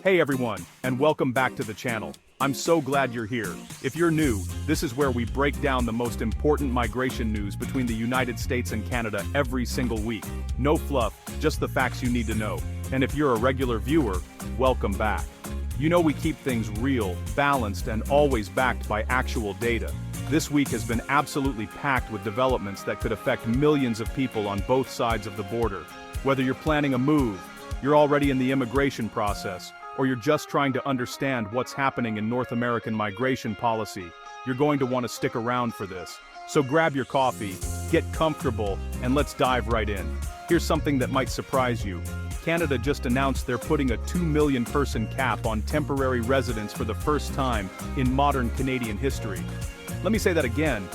Hey everyone, and welcome back to the channel. I'm so glad you're here. If you're new, this is where we break down the most important migration news between the United States and Canada every single week. No fluff, just the facts you need to know. And if you're a regular viewer, welcome back. You know we keep things real, balanced, and always backed by actual data. This week has been absolutely packed with developments that could affect millions of people on both sides of the border. Whether you're planning a move, you're already in the immigration process, or you're just trying to understand what's happening in North American migration policy, you're going to want to stick around for this. So grab your coffee, get comfortable, and let's dive right in. Here's something that might surprise you. Canada just announced they're putting a 2 million person cap on temporary residents for the first time in modern Canadian history. Let me say that again.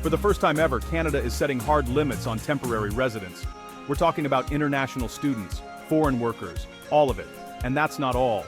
For the first time ever, Canada is setting hard limits on temporary residents. We're talking about international students, foreign workers, all of it. And that's not all.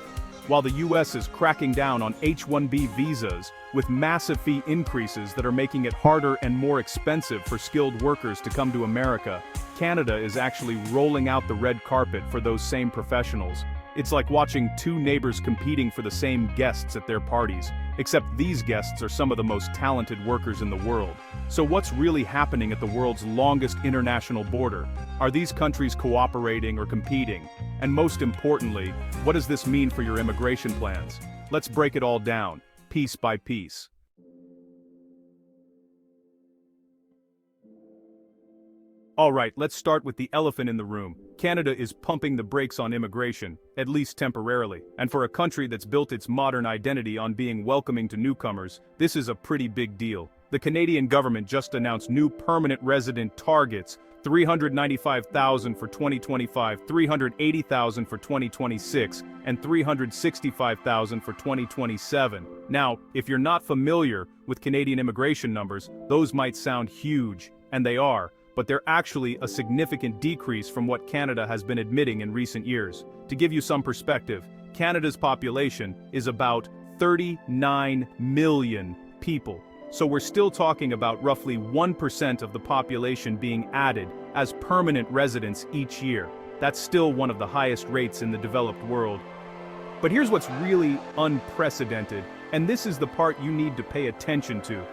While the US is cracking down on H-1B visas with massive fee increases that are making it harder and more expensive for skilled workers to come to America, Canada is actually rolling out the red carpet for those same professionals. It's like watching two neighbors competing for the same guests at their parties, except these guests are some of the most talented workers in the world. So what's really happening at the world's longest international border? Are these countries cooperating or competing? And most importantly, what does this mean for your immigration plans? Let's break it all down, piece by piece. Alright, let's start with the elephant in the room. Canada is pumping the brakes on immigration, at least temporarily. And for a country that's built its modern identity on being welcoming to newcomers, this is a pretty big deal. The Canadian government just announced new permanent resident targets: 395,000 for 2025, 380,000 for 2026, and 365,000 for 2027. Now, if you're not familiar with Canadian immigration numbers, those might sound huge, and they are, but they're actually a significant decrease from what Canada has been admitting in recent years. To give you some perspective, Canada's population is about 39 million people. So we're still talking about roughly 1% of the population being added as permanent residents each year. That's still one of the highest rates in the developed world. But here's what's really unprecedented, and this is the part you need to pay attention to.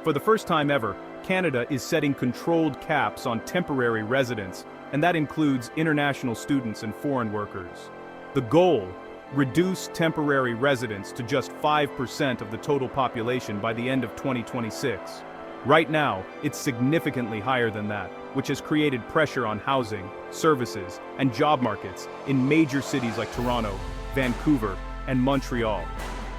For the first time ever, Canada is setting controlled caps on temporary residents, and that includes international students and foreign workers. The goal: reduce temporary residents to just 5% of the total population by the end of 2026. Right now, it's significantly higher than that, which has created pressure on housing, services, and job markets in major cities like Toronto, Vancouver, and Montreal.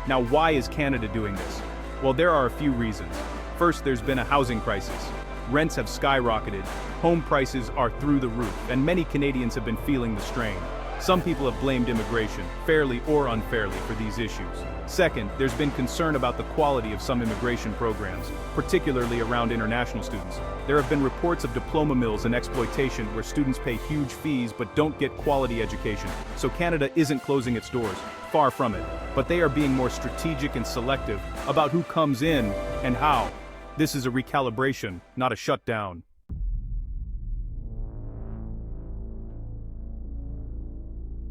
Now, why is Canada doing this? Well, there are a few reasons. First, there's been a housing crisis. Rents have skyrocketed, home prices are through the roof, and many Canadians have been feeling the strain. Some people have blamed immigration, fairly or unfairly, for these issues. Second, there's been concern about the quality of some immigration programs, particularly around international students. There have been reports of diploma mills and exploitation where students pay huge fees but don't get quality education. So Canada isn't closing its doors, far from it, but they are being more strategic and selective about who comes in and how. This is a recalibration, not a shutdown.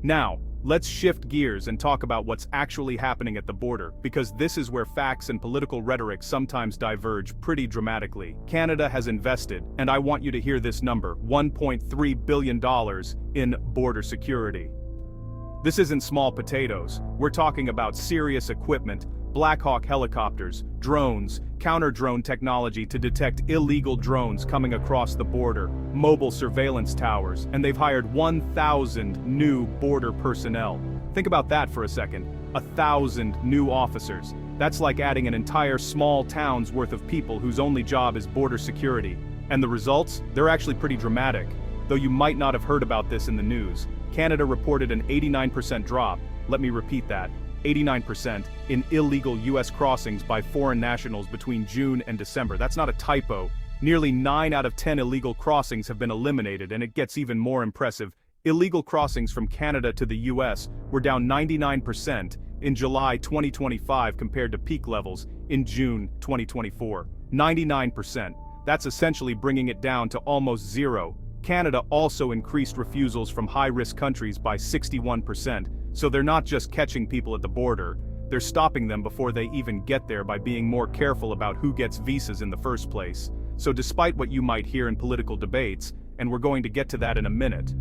Now, let's shift gears and talk about what's actually happening at the border, because this is where facts and political rhetoric sometimes diverge pretty dramatically. Canada has invested, and I want you to hear this number, $1.3 billion in border security. This isn't small potatoes. We're talking about serious equipment: Black Hawk helicopters, drones, counter-drone technology to detect illegal drones coming across the border, mobile surveillance towers, and they've hired 1,000 new border personnel. Think about that for a second. 1,000 new officers. That's like adding an entire small town's worth of people whose only job is border security. And the results? They're actually pretty dramatic. Though you might not have heard about this in the news. Canada reported an 89% drop. Let me repeat that. 89% in illegal US crossings by foreign nationals between June and December. That's not a typo. Nearly 9 out of 10 illegal crossings have been eliminated, and it gets even more impressive. Illegal crossings from Canada to the US were down 99% in July 2025 compared to peak levels in June 2024. 99%. That's essentially bringing it down to almost zero. Canada also increased refusals from high-risk countries by 61%, So they're not just catching people at the border, they're stopping them before they even get there by being more careful about who gets visas in the first place. So despite what you might hear in political debates, and we're going to get to that in a minute,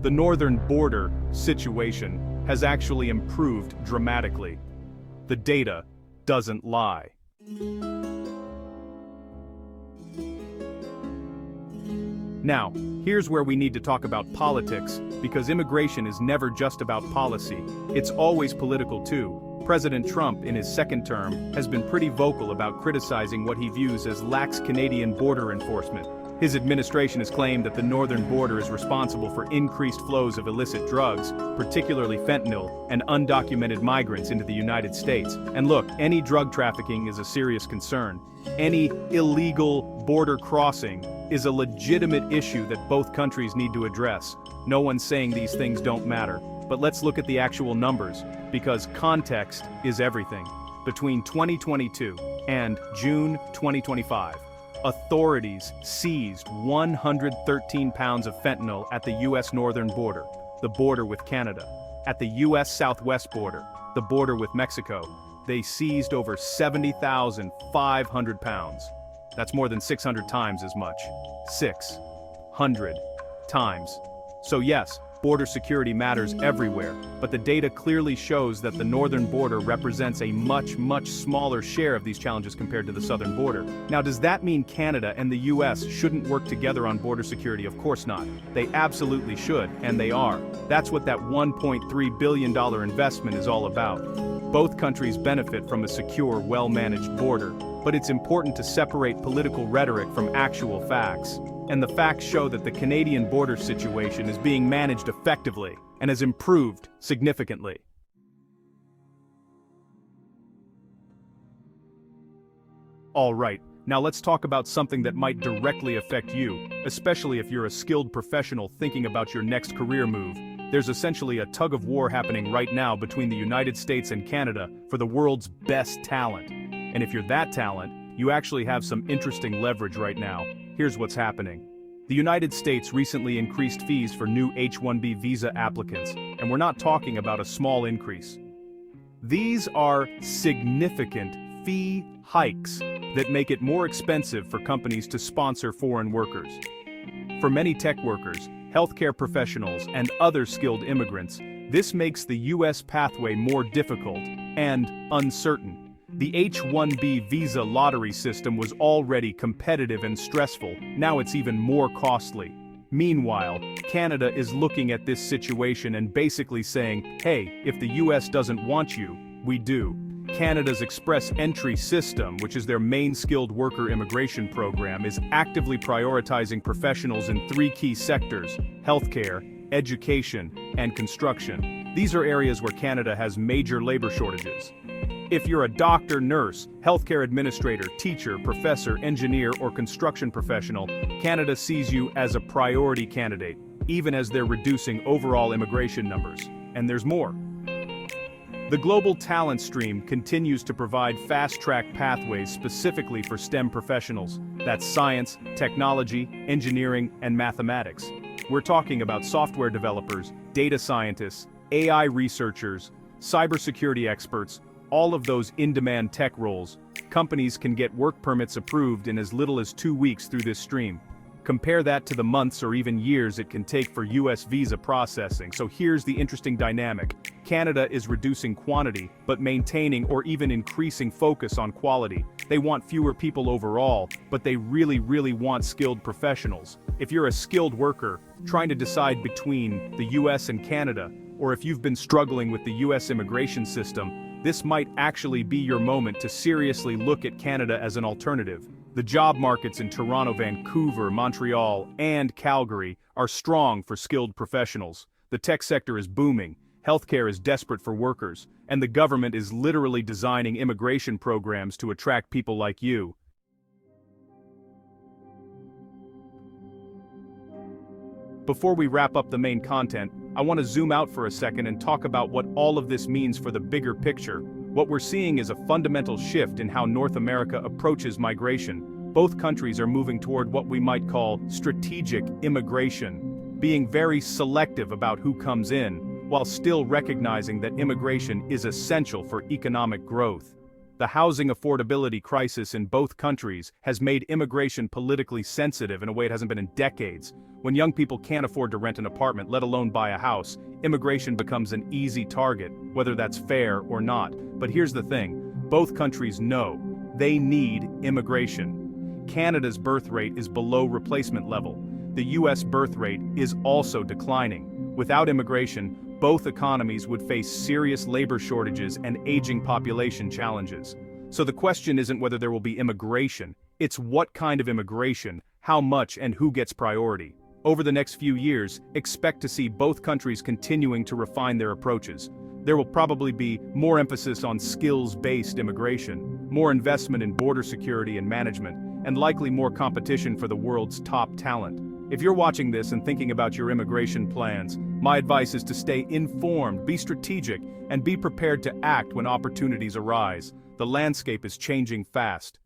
the northern border situation has actually improved dramatically. The data doesn't lie. Now, here's where we need to talk about politics, because immigration is never just about policy, it's always political too. President Trump, in his second term, has been pretty vocal about criticizing what he views as lax Canadian border enforcement. His administration has claimed that the northern border is responsible for increased flows of illicit drugs, particularly fentanyl, and undocumented migrants into the United States. And look, any drug trafficking is a serious concern. Any illegal border crossing is a legitimate issue that both countries need to address. No one's saying these things don't matter. But let's look at the actual numbers, because context is everything. Between 2022 and June 2025, authorities seized 113 pounds of fentanyl at the U.S. northern border, the border with Canada. At the U.S. southwest border, the border with Mexico, they seized over 70,500 pounds. That's more than 600 times as much. 600 times. So yes, border security matters everywhere, but the data clearly shows that the northern border represents a much smaller share of these challenges compared to the southern border. Now, does that mean Canada and the US shouldn't work together on border security? Of course not. They absolutely should, and they are. That's what that $1.3 billion investment is all about. Both countries benefit from a secure, well-managed border, but it's important to separate political rhetoric from actual facts. And the facts show that the Canadian border situation is being managed effectively and has improved significantly. All right, now let's talk about something that might directly affect you, especially if you're a skilled professional thinking about your next career move. There's essentially a tug of war happening right now between the United States and Canada for the world's best talent. And if you're that talent, you actually have some interesting leverage right now. Here's what's happening. The United States recently increased fees for new H-1B visa applicants, and we're not talking about a small increase. These are significant fee hikes that make it more expensive for companies to sponsor foreign workers. For many tech workers, healthcare professionals, and other skilled immigrants, this makes the U.S. pathway more difficult and uncertain. The H-1B visa lottery system was already competitive and stressful, now it's even more costly. Meanwhile, Canada is looking at this situation and basically saying, hey, if the US doesn't want you, we do. Canada's Express Entry system, which is their main skilled worker immigration program, is actively prioritizing professionals in three key sectors: healthcare, education, and construction. These are areas where Canada has major labor shortages. If you're a doctor, nurse, healthcare administrator, teacher, professor, engineer, or construction professional, Canada sees you as a priority candidate, even as they're reducing overall immigration numbers. And there's more. The global talent stream continues to provide fast-track pathways specifically for STEM professionals. That's science, technology, engineering, and mathematics. We're talking about software developers, data scientists, AI researchers, cybersecurity experts, all of those in-demand tech roles. Companies can get work permits approved in as little as 2 weeks through this stream. Compare that to the months or even years it can take for US visa processing. So here's the interesting dynamic. Canada is reducing quantity, but maintaining or even increasing focus on quality. They want fewer people overall, but they really want skilled professionals. If you're a skilled worker, trying to decide between the US and Canada, or if you've been struggling with the US immigration system, this might actually be your moment to seriously look at Canada as an alternative. The job markets in Toronto, Vancouver, Montreal, and Calgary are strong for skilled professionals. The tech sector is booming, healthcare is desperate for workers, and the government is literally designing immigration programs to attract people like you. Before we wrap up the main content, I want to zoom out for a second and talk about what all of this means for the bigger picture. What we're seeing is a fundamental shift in how North America approaches migration. Both countries are moving toward what we might call strategic immigration, being very selective about who comes in, while still recognizing that immigration is essential for economic growth. The housing affordability crisis in both countries has made immigration politically sensitive in a way it hasn't been in decades. When young people can't afford to rent an apartment, let alone buy a house, immigration becomes an easy target, whether that's fair or not. But here's the thing, both countries know they need immigration. Canada's birth rate is below replacement level. The US birth rate is also declining. Without immigration, both economies would face serious labor shortages and aging population challenges. So the question isn't whether there will be immigration, it's what kind of immigration, how much, and who gets priority. Over the next few years, expect to see both countries continuing to refine their approaches. There will probably be more emphasis on skills-based immigration, more investment in border security and management, and likely more competition for the world's top talent. If you're watching this and thinking about your immigration plans, my advice is to stay informed, be strategic, and be prepared to act when opportunities arise. The landscape is changing fast.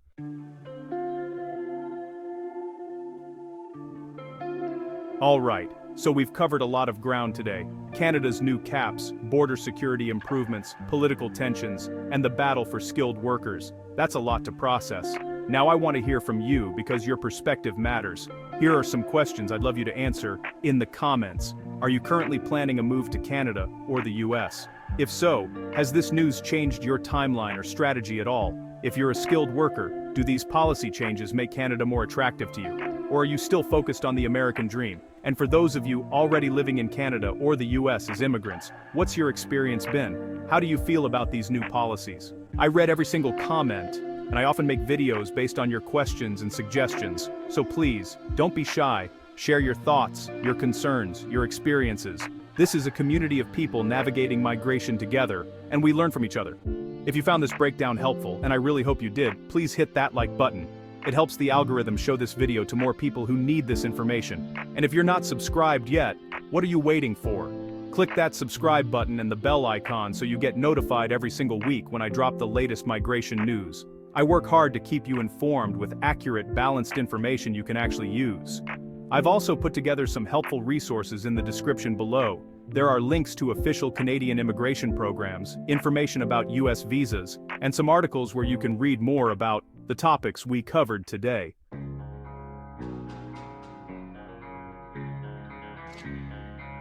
All right, so we've covered a lot of ground today. Canada's new caps, border security improvements, political tensions, and the battle for skilled workers. That's a lot to process. Now I want to hear from you because your perspective matters. Here are some questions I'd love you to answer in the comments. Are you currently planning a move to Canada or the US? If so, has this news changed your timeline or strategy at all? If you're a skilled worker, do these policy changes make Canada more attractive to you? Or are you still focused on the American dream? And for those of you already living in Canada or the US as immigrants, what's your experience been? How do you feel about these new policies? I read every single comment, and I often make videos based on your questions and suggestions. So please, don't be shy. Share your thoughts, your concerns, your experiences. This is a community of people navigating migration together, and we learn from each other. If you found this breakdown helpful, and I really hope you did, please hit that like button. It helps the algorithm show this video to more people who need this information. And if you're not subscribed yet, what are you waiting for? Click that subscribe button and the bell icon so you get notified every single week when I drop the latest migration news. I work hard to keep you informed with accurate, balanced information you can actually use. I've also put together some helpful resources in the description below. There are links to official Canadian immigration programs, information about US visas, and some articles where you can read more about the topics we covered today.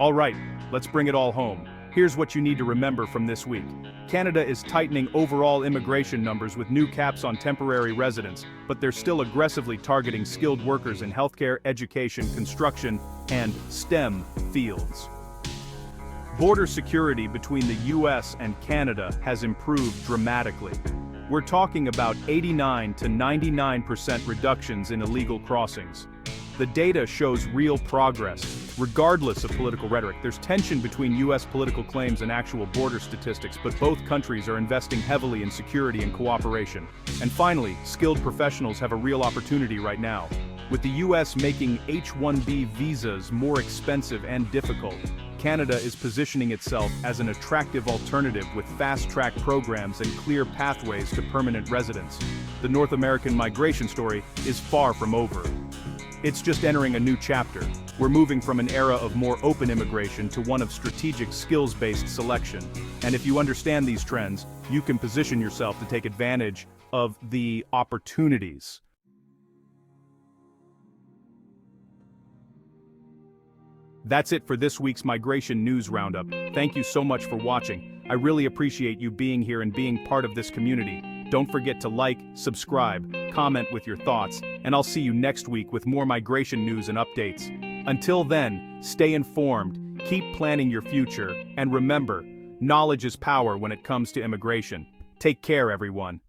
All right, let's bring it all home. Here's what you need to remember from this week. Canada is tightening overall immigration numbers with new caps on temporary residents, but they're still aggressively targeting skilled workers in healthcare, education, construction, and STEM fields. Border security between the US and Canada has improved dramatically. We're talking about 89 to 99% reductions in illegal crossings. The data shows real progress. Regardless of political rhetoric, there's tension between US political claims and actual border statistics, but both countries are investing heavily in security and cooperation. And finally, skilled professionals have a real opportunity right now. With the US making H-1B visas more expensive and difficult, Canada is positioning itself as an attractive alternative with fast-track programs and clear pathways to permanent residence. The North American migration story is far from over. It's just entering a new chapter. We're moving from an era of more open immigration to one of strategic skills-based selection. And if you understand these trends, you can position yourself to take advantage of the opportunities. That's it for this week's Migration News Roundup. Thank you so much for watching. I really appreciate you being here and being part of this community. Don't forget to like, subscribe, comment with your thoughts, and I'll see you next week with more migration news and updates. Until then, stay informed, keep planning your future, and remember, knowledge is power when it comes to immigration. Take care, everyone.